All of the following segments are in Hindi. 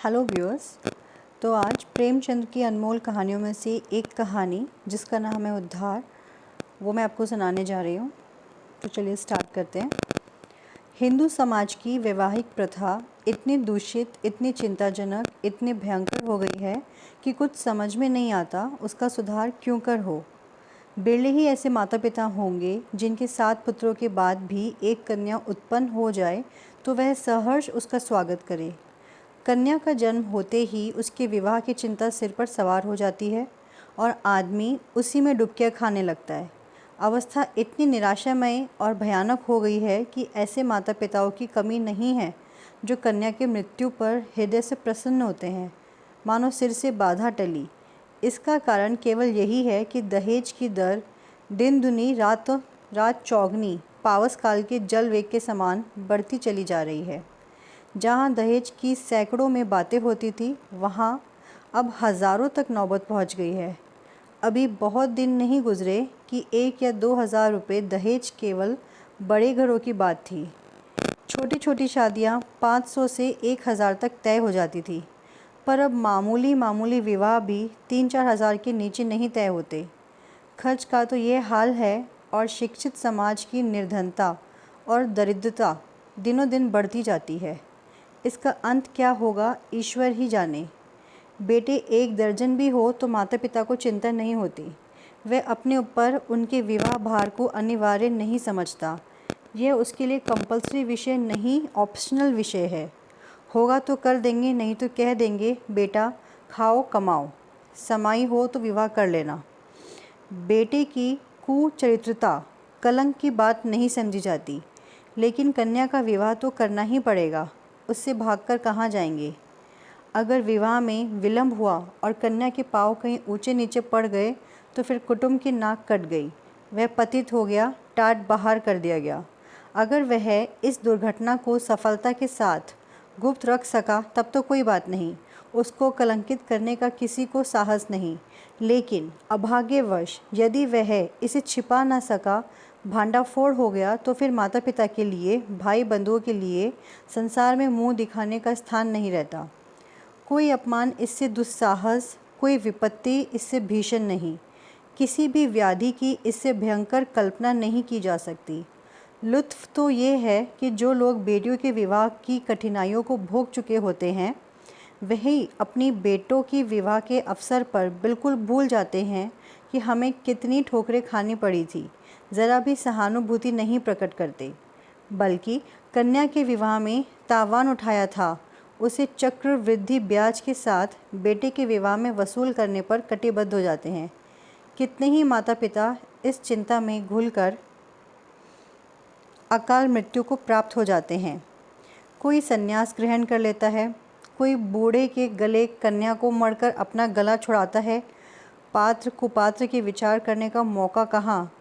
Hello viewers. तो आज प्रेमचंद की अनमोल कहानियों में से एक कहानी जिसका नाम है उद्धार, वो मैं आपको सुनाने जा रही हूँ। तो चलिए स्टार्ट करते हैं। हिंदू समाज की वैवाहिक प्रथा इतनी दूषित, इतनी चिंताजनक, इतनी भयंकर हो गई है कि कुछ समझ में नहीं आता उसका सुधार क्यों कर हो। बिरले ही ऐसे माता पिता होंगे जिनके 7 पुत्रों के बाद भी एक कन्या उत्पन्न हो जाए तो वह सहर्ष उसका स्वागत करे। कन्या का जन्म होते ही उसके विवाह की चिंता सिर पर सवार हो जाती है और आदमी उसी में डुबकियां खाने लगता है। अवस्था इतनी निराशामय और भयानक हो गई है कि ऐसे माता पिताओं की कमी नहीं है जो कन्या की मृत्यु पर हृदय से प्रसन्न होते हैं, मानो सिर से बाधा टली। इसका कारण केवल यही है कि दहेज की दर दिन दुनी रात रात चौगनी पावस काल के जल वेग के समान बढ़ती चली जा रही है। जहाँ दहेज की सैकड़ों में बातें होती थी, वहाँ अब हज़ारों तक नौबत पहुँच गई है। अभी बहुत दिन नहीं गुजरे कि 1 या 2 हज़ार रुपये दहेज केवल बड़े घरों की बात थी। छोटी छोटी शादियाँ 500 से 1000 तक तय हो जाती थी, पर अब मामूली विवाह भी 3-4 हज़ार के नीचे नहीं तय होते। खर्च का तो ये हाल है और शिक्षित समाज की निर्धनता और दरिद्रता दिनों दिन बढ़ती जाती है। इसका अंत क्या होगा ईश्वर ही जाने। बेटे 1 दर्जन भी हो तो माता पिता को चिंता नहीं होती। वह अपने ऊपर उनके विवाह भार को अनिवार्य नहीं समझता। यह उसके लिए कंपल्सरी विषय नहीं, ऑप्शनल विषय है। होगा तो कर देंगे, नहीं तो कह देंगे बेटा खाओ कमाओ, समाई हो तो विवाह कर लेना। बेटे की कुचरित्रता, कलंक की बात नहीं समझी जाती, लेकिन कन्या का विवाह तो करना ही पड़ेगा। उससे भागकर कहाँ जाएंगे। अगर विवाह में विलंब हुआ और कन्या के पाँव कहीं ऊंचे नीचे पड़ गए तो फिर कुटुंब की नाक कट गई, वह पतित हो गया, टाट बाहर कर दिया गया। अगर वह इस दुर्घटना को सफलता के साथ गुप्त रख सका तब तो कोई बात नहीं, उसको कलंकित करने का किसी को साहस नहीं। लेकिन अभाग्यवश यदि वह इसे छिपा ना सका, भांडाफोड़ हो गया, तो फिर माता पिता के लिए, भाई बंधुओं के लिए संसार में मुंह दिखाने का स्थान नहीं रहता। कोई अपमान इससे दुस्साहस, कोई विपत्ति इससे भीषण नहीं, किसी भी व्याधि की इससे भयंकर कल्पना नहीं की जा सकती। लुत्फ़ तो ये है कि जो लोग बेटियों के विवाह की कठिनाइयों को भोग चुके होते हैं, वही अपनी बेटों की विवाह के अवसर पर बिल्कुल भूल जाते हैं कि हमें कितनी ठोकरें खानी पड़ी थी। ज़रा भी सहानुभूति नहीं प्रकट करते, बल्कि कन्या के विवाह में तावान उठाया था उसे चक्रवृद्धि ब्याज के साथ बेटे के विवाह में वसूल करने पर कटिबद्ध हो जाते हैं। कितने ही माता पिता इस चिंता में घुलकर अकाल मृत्यु को प्राप्त हो जाते हैं। कोई संन्यास ग्रहण कर लेता है, कोई बूढ़े के गले कन्या को मढ़कर अपना गला छुड़ाता है। पात्र कुपात्र के विचार करने का मौका कहाँ,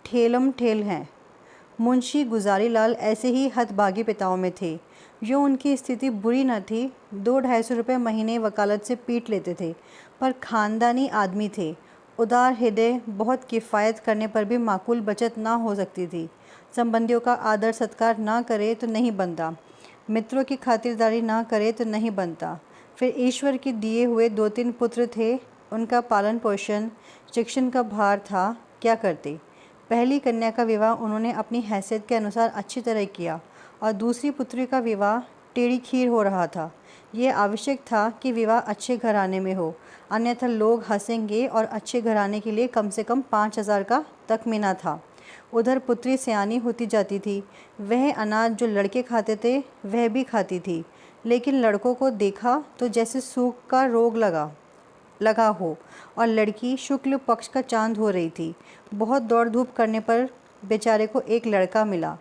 ठेलम ठेल हैं। मुंशी गुजारी लाल ऐसे ही हतभागी पिताओं में थे। जो उनकी स्थिति बुरी न थी, 200-250 रुपये महीने वकालत से पीट लेते थे, पर खानदानी आदमी थे, उदार हृदय। बहुत किफ़ायत करने पर भी माकूल बचत ना हो सकती थी। संबंधियों का आदर सत्कार ना करे तो नहीं बनता, मित्रों की खातिरदारी ना करे तो नहीं बनता। फिर ईश्वर के दिए हुए 2-3 पुत्र थे, उनका पालन पोषण, शिक्षण का भार था। क्या करते। पहली कन्या का विवाह उन्होंने अपनी हैसियत के अनुसार अच्छी तरह किया और दूसरी पुत्री का विवाह टेढ़ी खीर हो रहा था। ये आवश्यक था कि विवाह अच्छे घराने में हो, अन्यथा लोग हंसेंगे और अच्छे घराने के लिए कम से कम 5000 का तखमीना था। उधर पुत्री सयानी होती जाती थी। वह अनाज जो लड़के खाते थे वह भी खाती थी, लेकिन लड़कों को देखा तो जैसे सूख का रोग लगा हो और लड़की शुक्ल पक्ष का चांद हो रही थी। बहुत दौड़ धूप करने पर बेचारे को एक लड़का मिला।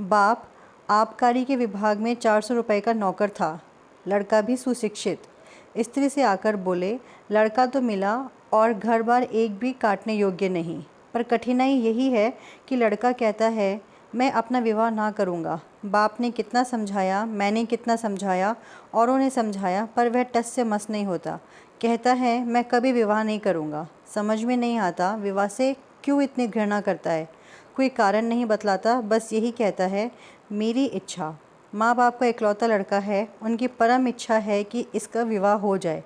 बाप आबकारी के विभाग में 400 रुपये का नौकर था, लड़का भी सुशिक्षित। स्त्री से आकर बोले, लड़का तो मिला और घर बार एक भी काटने योग्य नहीं, पर कठिनाई यही है कि लड़का कहता है मैं अपना विवाह ना करूँगा। बाप ने कितना समझाया, मैंने कितना समझाया, औरों ने समझाया, पर वह टस से मस नहीं होता। कहता है मैं कभी विवाह नहीं करूँगा। समझ में नहीं आता विवाह से क्यों इतनी घृणा करता है। कोई कारण नहीं बतलाता, बस यही कहता है मेरी इच्छा। माँ बाप का इकलौता लड़का है, उनकी परम इच्छा है कि इसका विवाह हो जाए,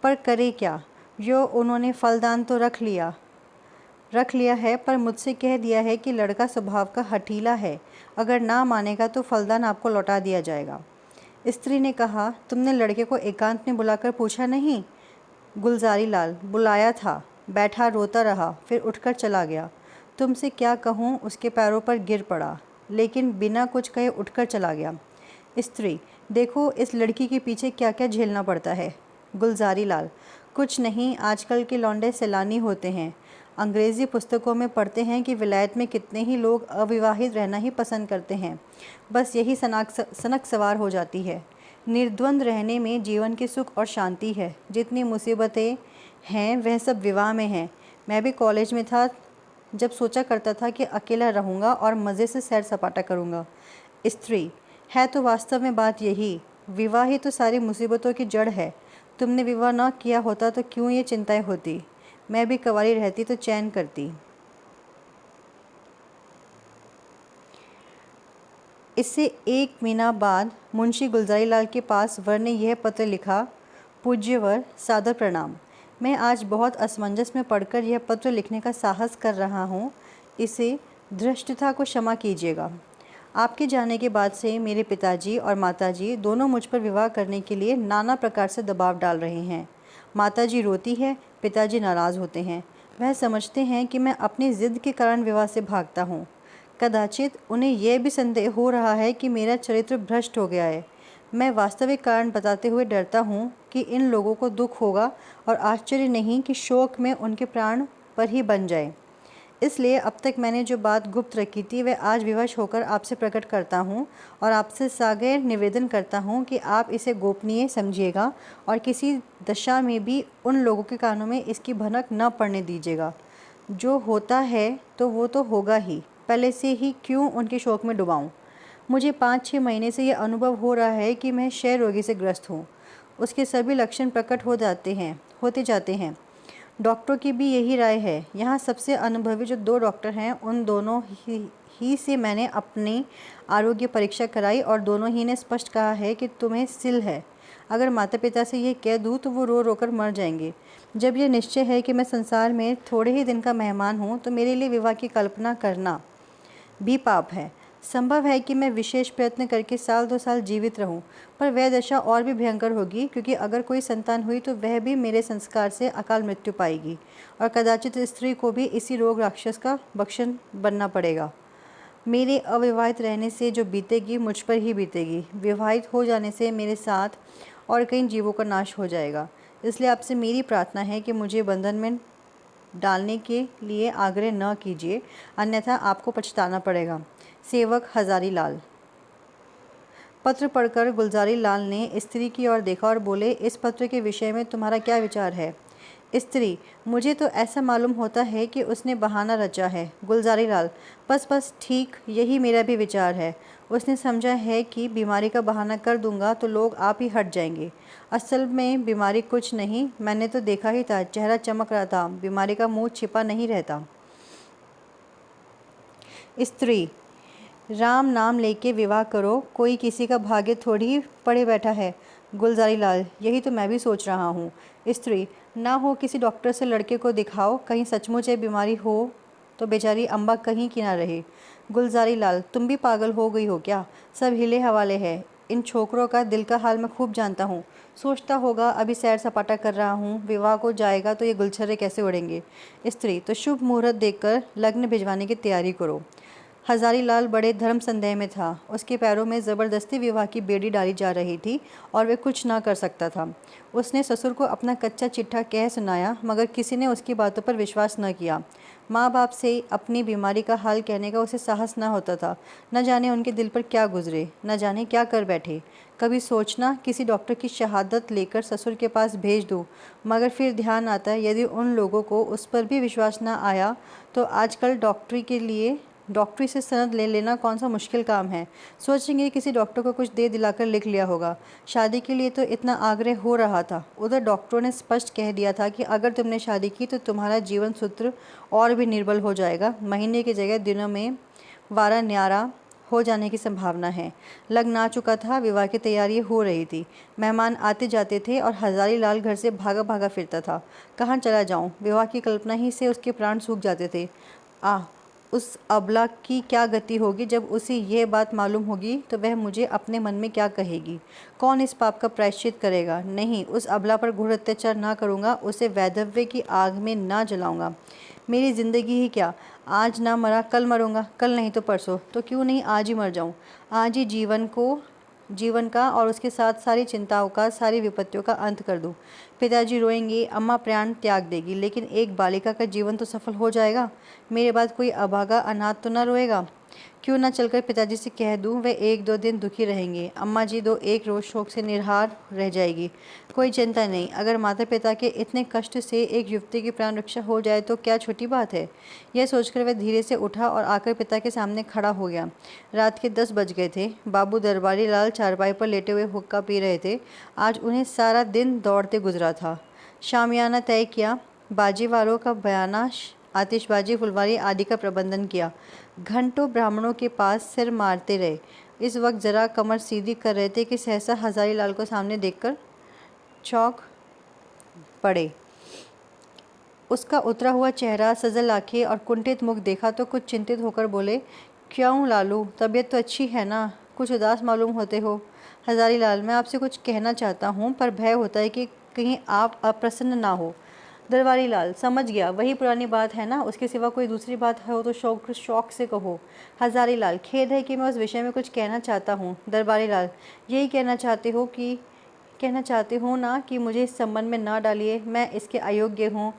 पर करे क्या। यो उन्होंने फलदान तो रख लिया है, पर मुझसे कह दिया है कि लड़का स्वभाव का हठीला है, अगर ना मानेगा तो फलदान आपको लौटा दिया जाएगा। स्त्री ने कहा, तुमने लड़के को एकांत में बुलाकर पूछा नहीं? गुलजारी लाल, बुलाया था, बैठा रोता रहा, फिर उठकर चला गया। तुमसे क्या कहूँ, उसके पैरों पर गिर पड़ा, लेकिन बिना कुछ कहे उठकर चला गया। स्त्री, देखो इस लड़की के पीछे क्या क्या झेलना पड़ता है। गुलजारी लाल, कुछ नहीं, आजकल के लौंडे सैलानी होते हैं। अंग्रेज़ी पुस्तकों में पढ़ते हैं कि विलायत में कितने ही लोग अविवाहित रहना ही पसंद करते हैं, बस यही सनक सवार हो जाती है। निर्द्वंद रहने में जीवन की सुख और शांति है। जितनी मुसीबतें हैं वह सब विवाह में हैं। मैं भी कॉलेज में था जब सोचा करता था कि अकेला रहूँगा और मज़े से सैर सपाटा करूँगा। स्त्री, है तो वास्तव में बात यही, विवाह ही तो सारी मुसीबतों की जड़ है। तुमने विवाह न किया होता तो क्यों ये चिंताएं होती। मैं भी कंवारी रहती तो चैन करती। इससे 1 महीना बाद मुंशी गुलजारी लाल के पास वर ने यह पत्र लिखा, पूज्यवर, सादर प्रणाम। मैं आज बहुत असमंजस में पढ़कर यह पत्र लिखने का साहस कर रहा हूँ, इसे धृष्टता को क्षमा कीजिएगा। आपके जाने के बाद से मेरे पिताजी और माताजी दोनों मुझ पर विवाह करने के लिए नाना प्रकार से दबाव डाल रहे हैं। माताजी रोती है, पिताजी नाराज़ होते हैं। वह समझते हैं कि मैं अपनी ज़िद के कारण विवाह से भागता हूँ। कदाचित उन्हें यह भी संदेह हो रहा है कि मेरा चरित्र भ्रष्ट हो गया है। मैं वास्तविक कारण बताते हुए डरता हूँ कि इन लोगों को दुख होगा और आश्चर्य नहीं कि शोक में उनके प्राण पर ही बन जाए। इसलिए अब तक मैंने जो बात गुप्त रखी थी वह आज विवश होकर आपसे प्रकट करता हूँ और आपसे सागैर निवेदन करता हूँ कि आप इसे गोपनीय समझिएगा और किसी दशा में भी उन लोगों के कानों में इसकी भनक न पड़ने दीजिएगा। जो होता है तो वो तो होगा ही, पहले से ही क्यों उनके शोक में डुबाऊँ। मुझे 5-6 महीने से यह अनुभव हो रहा है कि मैं क्षय रोगी से ग्रस्त हूँ। उसके सभी लक्षण प्रकट होते जाते हैं। डॉक्टरों की भी यही राय है। यहाँ सबसे अनुभवी जो 2 डॉक्टर हैं, उन दोनों ही से मैंने अपनी आरोग्य परीक्षा कराई और दोनों ही ने स्पष्ट कहा है कि तुम्हें सिल है। अगर माता पिता से ये कह दूँ तो वो रो रो कर मर जाएंगे। जब यह निश्चय है कि मैं संसार में थोड़े ही दिन का मेहमान हूँ, तो मेरे लिए विवाह की कल्पना करना भी पाप है। संभव है कि मैं विशेष प्रयत्न करके 1-2 साल जीवित रहूं, पर वह दशा और भी भयंकर होगी, क्योंकि अगर कोई संतान हुई तो वह भी मेरे संस्कार से अकाल मृत्यु पाएगी और कदाचित स्त्री को भी इसी रोग राक्षस का भक्षण बनना पड़ेगा। मेरे अविवाहित रहने से जो बीतेगी मुझ पर ही बीतेगी। विवाहित हो जाने से मेरे साथ और कई जीवों का नाश हो जाएगा। इसलिए आपसे मेरी प्रार्थना है कि मुझे बंधन में डालने के लिए आग्रह न कीजिए, अन्यथा आपको पछताना पड़ेगा। सेवक हजारी लाल। पत्र पढ़कर गुलजारी लाल ने स्त्री की ओर देखा और बोले, इस पत्र के विषय में तुम्हारा क्या विचार है। स्त्री, मुझे तो ऐसा मालूम होता है कि उसने बहाना रचा है। गुलजारी लाल, बस ठीक यही मेरा भी विचार है। उसने समझा है कि बीमारी का बहाना कर दूंगा तो लोग आप ही हट जाएंगे। असल में बीमारी कुछ नहीं, मैंने तो देखा ही था, चेहरा चमक रहा था, बीमारी का मुंह छिपा नहीं रहता। स्त्री, राम नाम लेके विवाह करो, कोई किसी का भाग्य थोड़ी पड़े बैठा है। गुलजारी लाल, यही तो मैं भी सोच रहा हूँ। स्त्री, ना हो किसी डॉक्टर से लड़के को दिखाओ, कहीं सचमुच ये बीमारी हो तो बेचारी अम्बा कहीं की ना रहे। गुलजारी लाल, तुम भी पागल हो गई हो क्या, सब हिले हवाले हैं। इन छोकरों का दिल का हाल मैं खूब जानता हूँ। सोचता होगा अभी सैर सपाटा कर रहा हूँ, विवाह को जाएगा तो ये गुलछर्रे कैसे उड़ेंगे। स्त्री, तो शुभ मुहूर्त देखकर लग्न भिजवाने की तैयारी करो। हजारी लाल बड़े धर्म संदेह में था। उसके पैरों में ज़बरदस्ती विवाह की बेड़ी डाली जा रही थी और वे कुछ ना कर सकता था। उसने ससुर को अपना कच्चा चिट्ठा कह सुनाया, मगर किसी ने उसकी बातों पर विश्वास न किया। माँ बाप से अपनी बीमारी का हाल कहने का उसे साहस न होता था। न जाने उनके दिल पर क्या गुजरे, न जाने क्या कर बैठे। कभी सोचना किसी डॉक्टर की शहादत लेकर ससुर के पास भेज दूँ, मगर फिर ध्यान आता है यदि उन लोगों को उस पर भी विश्वास न आया तो आजकल डॉक्टरी से सनद ले लेना कौन सा मुश्किल काम है। सोचेंगे किसी डॉक्टर को कुछ दे दिलाकर लिख लिया होगा। शादी के लिए तो इतना आग्रह हो रहा था, उधर डॉक्टरों ने स्पष्ट कह दिया था कि अगर तुमने शादी की तो तुम्हारा जीवन सूत्र और भी निर्बल हो जाएगा। महीने की जगह दिनों में वारा न्यारा हो जाने की संभावना है। लगन आ चुका था, विवाह की तैयारी हो रही थी। मेहमान आते जाते थे और हजारी लाल घर से भागा भागा फिरता था। कहाँ चला जाऊँ, विवाह की कल्पना ही से उसके प्राण सूख जाते थे। उस अबला की क्या गति होगी जब उसे यह बात मालूम होगी तो वह मुझे अपने मन में क्या कहेगी। कौन इस पाप का प्रायश्चित करेगा। नहीं, उस अबला पर घोर अत्याचार ना करूँगा, उसे वैधव्य की आग में ना जलाऊँगा। मेरी ज़िंदगी ही क्या, आज ना मरा कल मरूँगा, कल नहीं तो परसों, तो क्यों नहीं आज ही मर जाऊँ। आज ही जीवन का और उसके साथ सारी चिंताओं का, सारी विपत्तियों का अंत कर दूँ। पिताजी रोएंगे, अम्मा प्राण त्याग देगी, लेकिन एक बालिका का जीवन तो सफल हो जाएगा। मेरे बाद कोई अभागा अनाथ तो न रोएगा। क्यों न चलकर पिताजी से कह दूं, वे एक दो दिन दुखी रहेंगे। अम्मा जी दो एक रोज शोक से निर्हार रह जाएगी। कोई चिंता नहीं, अगर माता पिता के इतने कष्ट से एक युवती की प्राण रक्षा हो जाए तो क्या छोटी बात है। यह सोचकर वह धीरे से उठा और आकर पिता के सामने खड़ा हो गया। रात के 10 बज गए थे। बाबू दरबारी लाल चारपाई पर लेटे हुए हुक्का पी रहे थे। आज उन्हें सारा दिन दौड़ते गुजरा था। शामियाना तय किया, बाजी वालों का बयाना, आतिशबाजी, फुलवारी आदि का प्रबंधन किया। घंटों ब्राह्मणों के पास सिर मारते रहे। इस वक्त जरा कमर सीधी कर रहे थे कि सहसा हजारी लाल को सामने देखकर चौंक पड़े। उसका उतरा हुआ चेहरा, सजल आंखें और कुंठित मुख देखा तो कुछ चिंतित होकर बोले, क्यों लालू, तबीयत तो अच्छी है ना, कुछ उदास मालूम होते हो। हजारी लाल, मैं आपसे कुछ कहना चाहता हूँ, पर भय होता है कि कहीं आप अप्रसन्न ना हो। दरबारी लाल, समझ गया, वही पुरानी बात है ना, उसके सिवा कोई दूसरी बात हो तो शौक से कहो। हजारी लाल, खेद है कि मैं उस विषय में कुछ कहना चाहता हूँ। दरबारी लाल, यही कहना चाहते हो ना कि मुझे इस संबंध में ना डालिए, मैं इसके अयोग्य हूँ,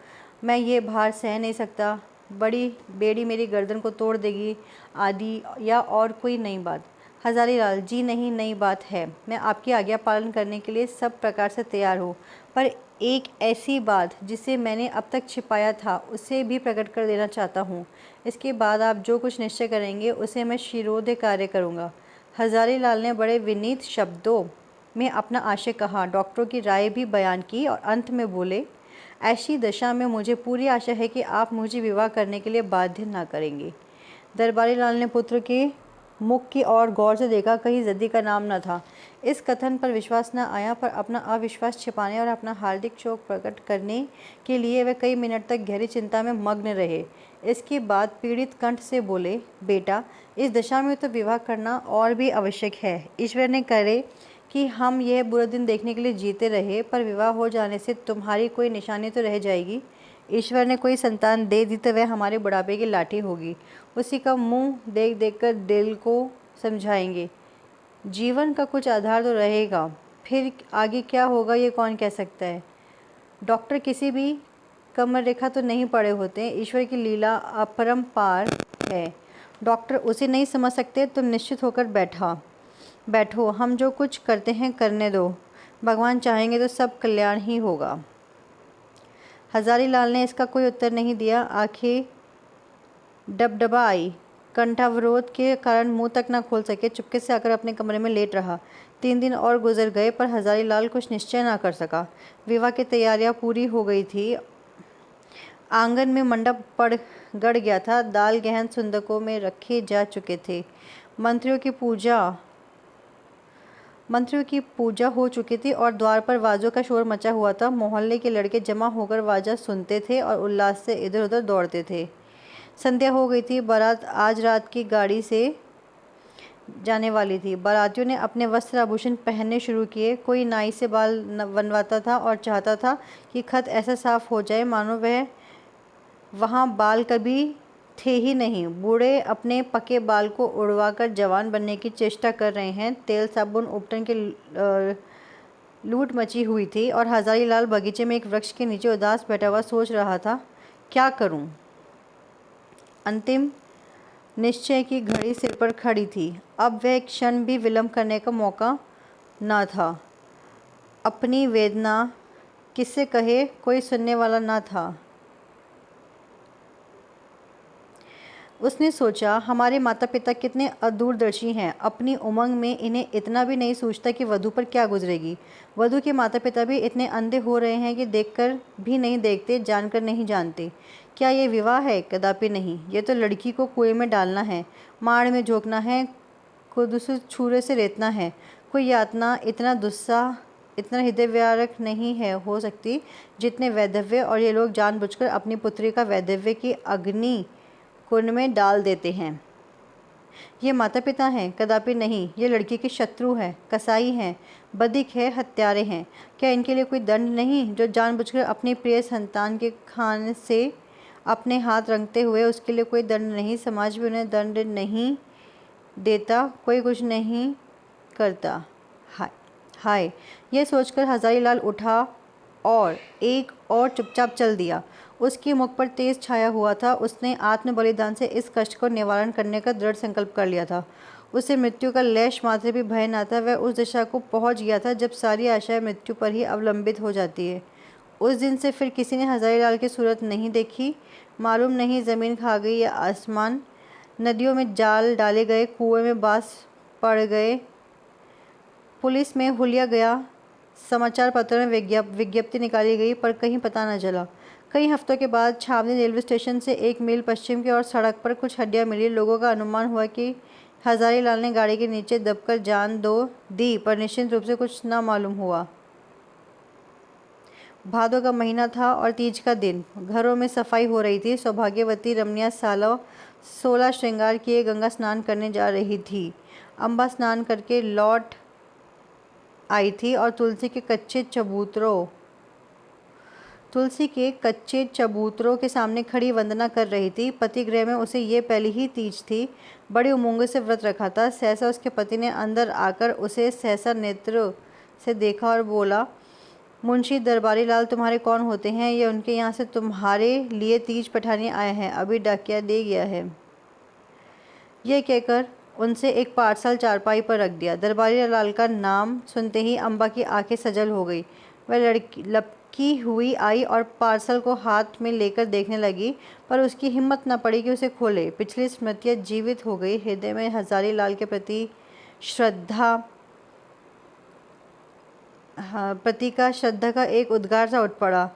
मैं ये भार सह नहीं सकता, बड़ी बेड़ी मेरी गर्दन को तोड़ देगी आदि, या और कोई नई बात। हजारी लाल, जी नहीं, नई बात है, मैं आपकी आज्ञा पालन करने के लिए सब प्रकार से तैयार हूँ, पर एक ऐसी बात जिसे मैंने अब तक छिपाया था उसे भी प्रकट कर देना चाहता हूँ। इसके बाद आप जो कुछ निश्चय करेंगे उसे मैं शिरोधे कार्य करूँगा। हजारी लाल ने बड़े विनीत शब्दों में अपना आशय कहा, डॉक्टरों की राय भी बयान की और अंत में बोले, ऐसी दशा में मुझे पूरी आशा है कि आप मुझे विवाह करने के लिए बाध्य ना करेंगे। दरबारी लाल ने पुत्र के मुख की ओर गौर से देखा, कहीं जद्दी का नाम न था। इस कथन पर विश्वास न आया, पर अपना अविश्वास छिपाने और अपना हार्दिक शोक प्रकट करने के लिए वे कई मिनट तक गहरी चिंता में मग्न रहे। इसके बाद पीड़ित कंठ से बोले, बेटा, इस दशा में तो विवाह करना और भी आवश्यक है। ईश्वर ने करे कि हम यह बुरा दिन देखने के लिए जीते रहे, पर विवाह हो जाने से तुम्हारी कोई निशानी तो रह जाएगी। ईश्वर ने कोई संतान दे दी तो वह हमारे बुढ़ापे की लाठी होगी, उसी का मुंह देख देख कर दिल को समझाएंगे। जीवन का कुछ आधार तो रहेगा, फिर आगे क्या होगा ये कौन कह सकता है। डॉक्टर किसी भी कमर रेखा तो नहीं पड़े होते, ईश्वर की लीला अपरंपार है, डॉक्टर उसे नहीं समझ सकते। तुम निश्चित होकर बैठो, हम जो कुछ करते हैं करने दो, भगवान चाहेंगे तो सब कल्याण ही होगा। हजारी लाल ने इसका कोई उत्तर नहीं दिया। आंखें डबडबा आई, कंठावरोध के कारण मुंह तक न खोल सके। चुपके से आकर अपने कमरे में लेट रहा। 3 दिन और गुजर गए, पर हजारी लाल कुछ निश्चय न कर सका। विवाह की तैयारियां पूरी हो गई थी। आंगन में मंडप गड़ गया था। दाल गहन सुंदकों में रखे जा चुके थे। मंत्रियों की पूजा हो चुकी थी और द्वार पर वाजों का शोर मचा हुआ था। मोहल्ले के लड़के जमा होकर वाजा सुनते थे और उल्लास से इधर उधर दौड़ते थे। संध्या हो गई थी। बारात आज रात की गाड़ी से जाने वाली थी। बारातियों ने अपने वस्त्र आभूषण पहनने शुरू किए। कोई नाई से बाल बनवाता था और चाहता था कि खत ऐसा साफ हो जाए मानो वह वहाँ बाल कभी थे ही नहीं। बूढ़े अपने पके बाल को उड़वाकर जवान बनने की चेष्टा कर रहे हैं। तेल साबुन उपटन के लूट मची हुई थी और हजारी लाल बगीचे में एक वृक्ष के नीचे उदास बैठा हुआ सोच रहा था, क्या करूं। अंतिम निश्चय की घड़ी सिर पर खड़ी थी। अब वह एक क्षण भी विलंब करने का मौका न था। अपनी वेदना किससे कहे, कोई सुनने वाला न था। उसने सोचा, हमारे माता पिता कितने अदूरदर्शी हैं। अपनी उमंग में इन्हें इतना भी नहीं सोचता कि वधू पर क्या गुजरेगी। वधू के माता पिता भी इतने अंधे हो रहे हैं कि देखकर भी नहीं देखते, जानकर नहीं जानते। क्या ये विवाह है? कदापि नहीं। ये तो लड़की को कुएं में डालना है, माड़ में झोंकना है, को दूसरे छुरे से रेतना है। कोई यातना इतना दुस्साह, इतना हृदयविदारक नहीं है हो सकती जितने वैधव्य, और ये लोग जानबूझकर अपनी पुत्री का वैधव्य की अग्नि कुंड में डाल देते हैं। ये माता पिता हैं? कदापि नहीं। ये लड़की के शत्रु हैं, कसाई हैं, बदिक है, हत्यारे हैं। क्या इनके लिए कोई दंड नहीं? जो जानबूझकर अपनी प्रिय संतान के खाने से अपने हाथ रंगते हुए, उसके लिए कोई दंड नहीं? समाज भी उन्हें दंड नहीं देता, कोई कुछ नहीं करता। हाय हाय, यह सोचकर हजारीलाल उठा और एक और चुपचाप चल दिया। उसके मुख पर तेज छाया हुआ था। उसने आत्म बलिदान से इस कष्ट को निवारण करने का दृढ़ संकल्प कर लिया था। उसे मृत्यु का लेश मात्र भी भय न था। वह उस दिशा को पहुंच गया था जब सारी आशाएं मृत्यु पर ही अवलंबित हो जाती है। उस दिन से फिर किसी ने हजारीलाल की सूरत नहीं देखी। मालूम नहीं ज़मीन खा गई या आसमान। नदियों में जाल डाले गए, कुएं में बांस पड़ गए, पुलिस में हुलिया गया, समाचार पत्रों में विज्ञप्ति निकाली गई, पर कहीं पता न चला। कई हफ्तों के बाद छावनी रेलवे स्टेशन से 1 मील पश्चिम की ओर सड़क पर कुछ हड्डियां मिली। लोगों का अनुमान हुआ कि हजारीलाल ने गाड़ी के नीचे दबकर जान दी, पर निश्चित रूप से कुछ न मालूम हुआ। भादों का महीना था और तीज का दिन। घरों में सफाई हो रही थी। सौभाग्यवती रमणियां 16 श्रृंगार किए गंगा स्नान करने जा रही थी। अम्बा स्नान करके लौट आई थी और तुलसी के कच्चे चबूतरों के सामने खड़ी वंदना कर रही थी। पति गृह में उसे ये पहली ही तीज थी। बड़ी उमंग से व्रत रखा था। सहसा उसके पति ने अंदर आकर उसे सहसा नेत्र से देखा और बोला, मुंशी दरबारी लाल तुम्हारे कौन होते हैं? ये उनके यहाँ से तुम्हारे लिए तीज पठाने आए हैं, अभी डाकिया दे गया है। यह कहकर उनसे एक पार्सल चारपाई पर रख दिया। दरबारी लाल का नाम सुनते ही अम्बा की आंखें सजल हो गई। वह लपकी हुई आई और पार्सल को हाथ में लेकर देखने लगी, पर उसकी हिम्मत न पड़ी कि उसे खोले। पिछली स्मृतियाँ जीवित हो गई। हृदय में हजारी लाल के प्रति श्रद्धा का एक उद्गार सा उठ पड़ा।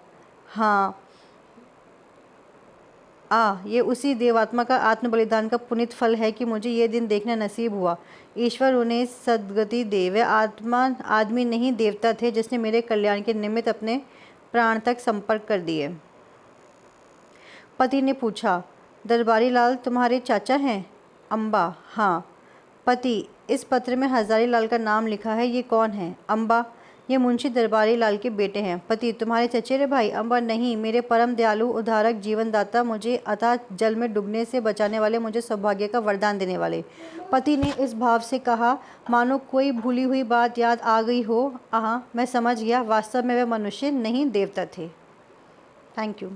हाँ, ये उसी देवात्मा का आत्म बलिदान का पुनीत फल है कि मुझे ये दिन देखना नसीब हुआ। ईश्वर उन्हें सद्गति दे। वे आदमी नहीं, देवता थे जिसने मेरे कल्याण के निमित्त अपने प्राण तक संपर्क कर दिए। पति ने पूछा, दरबारी लाल तुम्हारे चाचा हैं? अम्बा, हाँ। पति, इस पत्र में हजारी लाल का नाम लिखा है, ये कौन है? अम्बा, ये मुंशी दरबारी लाल के बेटे हैं। पति, तुम्हारे चचेरे भाई? अम्बा, नहीं, मेरे परम दयालु, उद्धारक, जीवनदाता, मुझे अथाह जल में डूबने से बचाने वाले, मुझे सौभाग्य का वरदान देने वाले। पति ने इस भाव से कहा मानो कोई भूली हुई बात याद आ गई हो। मैं समझ गया, वास्तव में वे मनुष्य नहीं, देवता थे। Thank you.